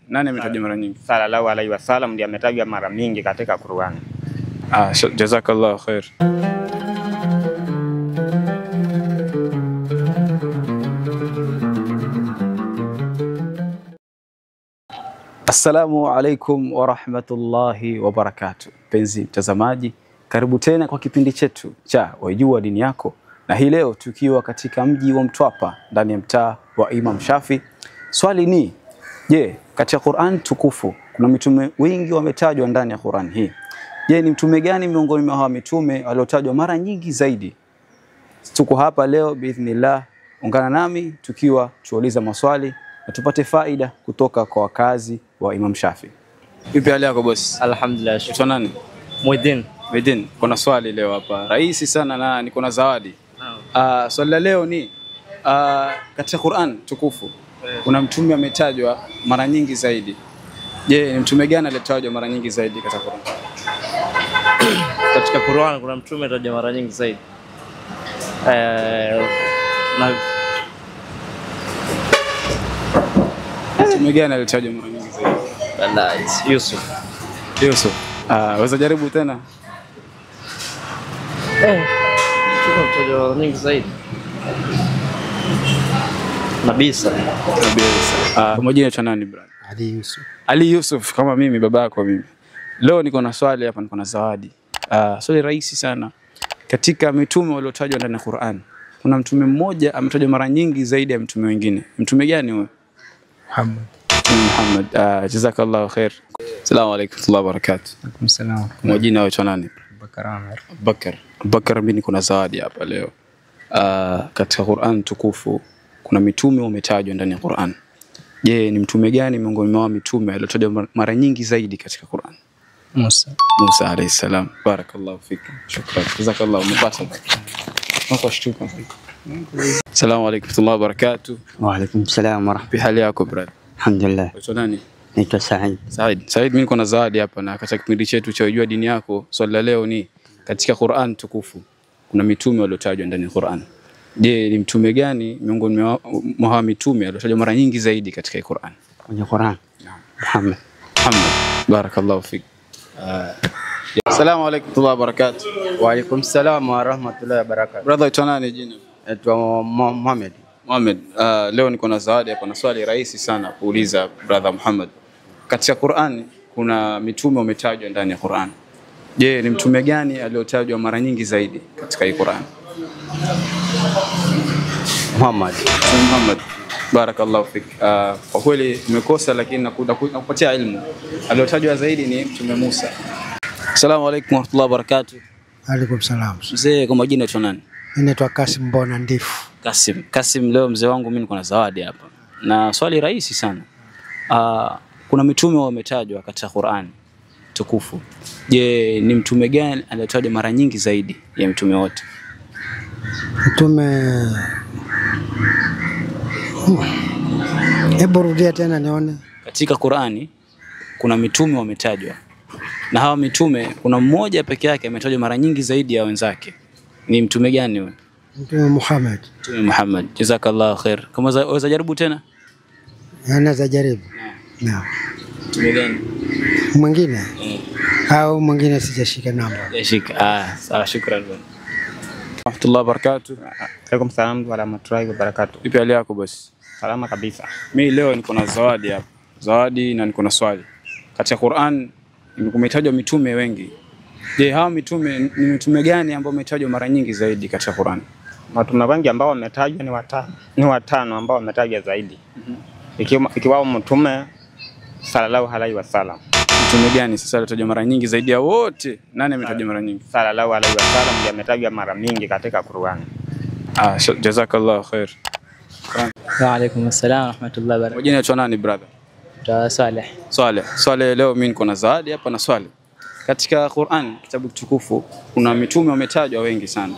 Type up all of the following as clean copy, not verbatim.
Nani ametajwa mara nyingi? Sallallahu alaihi wasallam ndiye ametajwa mara mingi katika Qur'an. Jazakallahu khair. Assalamu alaikum wa rahmatullahi wa barakatuh. Penzi mtazamaji, karibu tena kwa kipindi chetu cha Wajua Dini Yako, na hii leo tukiwa katika mji wa Mtwapa ndani ya mtaa wa Imam Shafi. Swali ni, je, katika Qur'an tukufu kuna mitume wengi wametajwa ndani ya Qur'an hii. Je, ni mtume gani miongoni mwa hawa mitume waliotajwa mara nyingi zaidi? Tuko hapa leo biidhnillah, ungana nami tukiwa tuuliza maswali na tupate faida kutoka kwa wakazi wa Imam Shafi. Vipi hali yako boss? Alhamdulillah. Unaitwa nani? Muidin. Kuna swali leo hapa rahisi sana na niko na zawadi. Swali la leo ni katika Qur'an tukufu kuna mtume ametajwa mara nyingi zaidi. Je, ni mtume gani aliyetajwa mara nyingi zaidi katika Qur'an? Katika Qur'an kuna mtume ametajwa mara nyingi zaidi. Mtume gani aliyetajwa mara nyingi zaidi? Wallahi Yusuf. Waweza jaribu tena? Ametajwa mara nyingi zaidi. Nabii Isa. Pamoja na nani brother? Ali Yusuf kama mimi, babako mimi. Leo niko na swali hapa, niko na zawadi. Swali rahisi sana. Katika mitume waliotajwa ndani ya Qur'an, kuna mtume mmoja ametajwa mara nyingi zaidi ya mtume wengine. Mtume gani huyo? Muhammad. Jazakallahu khair. Assalamu alaykum wa rahmatullahi wa barakatuh. Alaykum salaam. Majina yako nani? Bakar. Mimi niko na zawadi hapa leo. Katika Qur'an tukufu kuna mitume wametajwa ndani ya Qur'an. Je, ni mtume gani miongoni mwa mitume aliotajwa mara nyingi zaidi katika Qur'an? Musa alayhi salam. Barakallahu fik. Shukran. Jazakallahu mupata. Nakushukuru. Assalamu alaykum wa rahmatullahi wa barakatuh. Wa alaykum salaam wa rahmatullahi. Hali yako brother? Alhamdulillah. Unaitwa nani? Naitwa Said. Said, mimi niko na zawadi hapa, na katika kipindi chetu cha Wajua Dini Yako, swali la leo ni katika Qur'an tukufu kuna mitume waliotajwa ndani ya Qur'an. Je, ni mtume gani miongoni mwa mitume aliotajwa mara nyingi zaidi katika Qur'an? Kwenye Qur'an. Muhammad. Barakallahu fik. Assalamu alaykum wa rahmatullahi wa barakatuh. Wa alaykum salaam wa rahmatullahi wa barakatuh. Brother, unaitwa nani jina? Naitwa Muhammad. Leo niko na zawadi hapa, na swali rahisi sana kuuliza brother Muhammad. Katika Qur'an kuna mitume wametajwa ndani ya Qur'an. Je, ni mtume gani aliotajwa mara nyingi zaidi katika hii Qur'an? Muhammad. Barakallahu fik. Kwa kweli umekosa, lakini nakupatia elimu. Aliotajwa zaidi ni mtume Musa. Assalamu alaykum wa rahmatullahi wa barakatuh. Alaykum salaam. Mzee, kwa majina unaitwa nani? Ninaitwa Kasim Mbona Ndifu. Kasim, leo mzee wangu mimi niko na zawadi hapa. Na swali rahisi sana. Kuna mitume wametajwa katika Qur'an tukufu. Je, ni mtume gani aliyetajwa mara nyingi zaidi ya mitume wote? Mtume Hebu rudia tena nione. Katika Qur'ani kuna mitume wametajwa, na hawa mitume kuna mmoja peke yake ametajwa mara nyingi zaidi ya wenzake. Ni mtume gani huyo? Mtume Muhammad. Jazakallahu khair. Kama waweza jaribu tena? Anaweza jaribu. Naam. Mtume gani? Mwingine? Au mwingine sijashika namba. Sijashika. Sawa, shukrani bwana. Rahmatullahi wa barakatuh. Alaykum salaam wa rahmatullahi wa barakatuh. Vipi hali yako boss? Salama kabisa. Mimi leo niko na zawadi hapa. Zawadi na niko na swali. Katika Qur'an kumetajwa mitume wengi. Je, hawa mitume ni mitume gani ambao wametajwa mara nyingi zaidi katika Qur'an? Mitume wengi ambao wametajwa ni watano ambao wametajwa zaidi. Ikiwa mtume sallallahu alaihi wasallam. Mtume gani sasa alitajwa mara nyingi zaidi ya wote? Nani ametajwa mara nyingi? Sallallahu alaihi wasallam ndiye ametajwa mara mingi katika Qur'an. Jazakallahu khair. Wa alaykum salaam wa rahmatullahi wa barakatuh. Majina yako nani brother? Saleh, leo mimi niko na zawadi hapa na swali. Katika Qur'an kitabu kitukufu kuna mitume wametajwa wengi sana.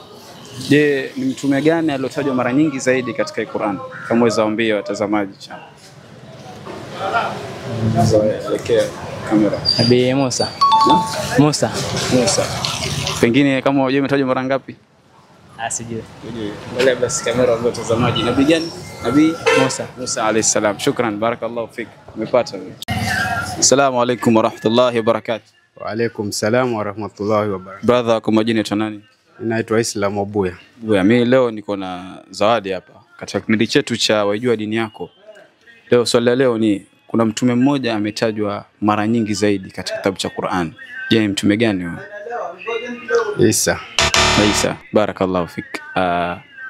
Je, ni mtume gani aliotajwa mara nyingi zaidi katika Qur'an? Kama waweza waambie watazamaji chana. Elekea kamera. Nabii Musa. Pengine kama unajua umetajwa mara ngapi? Sijui. Wala basi kamera kwa watazamaji. Nabii gani? Nabii Musa alayhi salam. Shukran, barakallahu fik. Umepata. Assalamu alaikum warahmatullahi wabarakatuh. Wa alaikum salam wa rahmatullahi wa barakatuh. Brother, kwa majina ya nani? Naitwa Islam Obuya. Buya, mimi leo niko na zawadi hapa katika kipindi chetu cha Waijua Dini Yako. Leo swali la leo ni kuna mtume mmoja ametajwa mara nyingi zaidi katika kitabu cha Qur'an. Je, ni mtume gani huyo? Isa. Isa, barakallahu fik.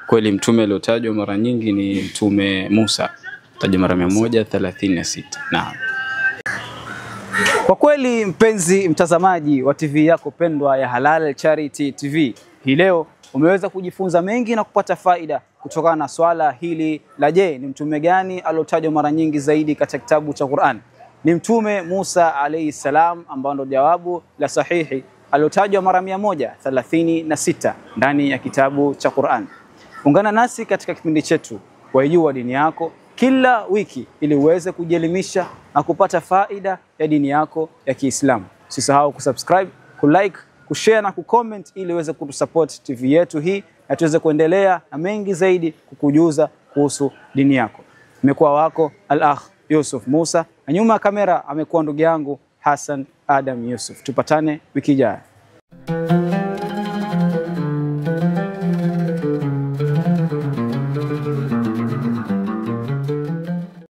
Kweli mtume aliotajwa mara nyingi ni mtume Musa, tajwa mara 136. Naam. Kwa kweli mpenzi mtazamaji wa TV yako pendwa ya Halal Charity TV, hii leo umeweza kujifunza mengi na kupata faida kutokana na swala hili la je, ni mtume gani aliotajwa mara nyingi zaidi katika kitabu cha Qur'an? Ni mtume Musa alayhi salam, ambao ndo jawabu la sahihi, aliotajwa mara 136 ndani ya kitabu cha Qur'an. Ungana nasi katika kipindi chetu Waijua Dini Yako kila wiki ili uweze kujielimisha na kupata faida ya dini yako ya Kiislamu. Usisahau kusubscribe, kulike, kushare na kucomment ili uweze kutusupport TV yetu hii na tuweze kuendelea na mengi zaidi kukujuza kuhusu dini yako. Nimekuwa wako Al-Akh Yusuf Musa na nyuma ya kamera amekuwa ndugu yangu Hassan Adam Yusuf. Tupatane wiki ijayo.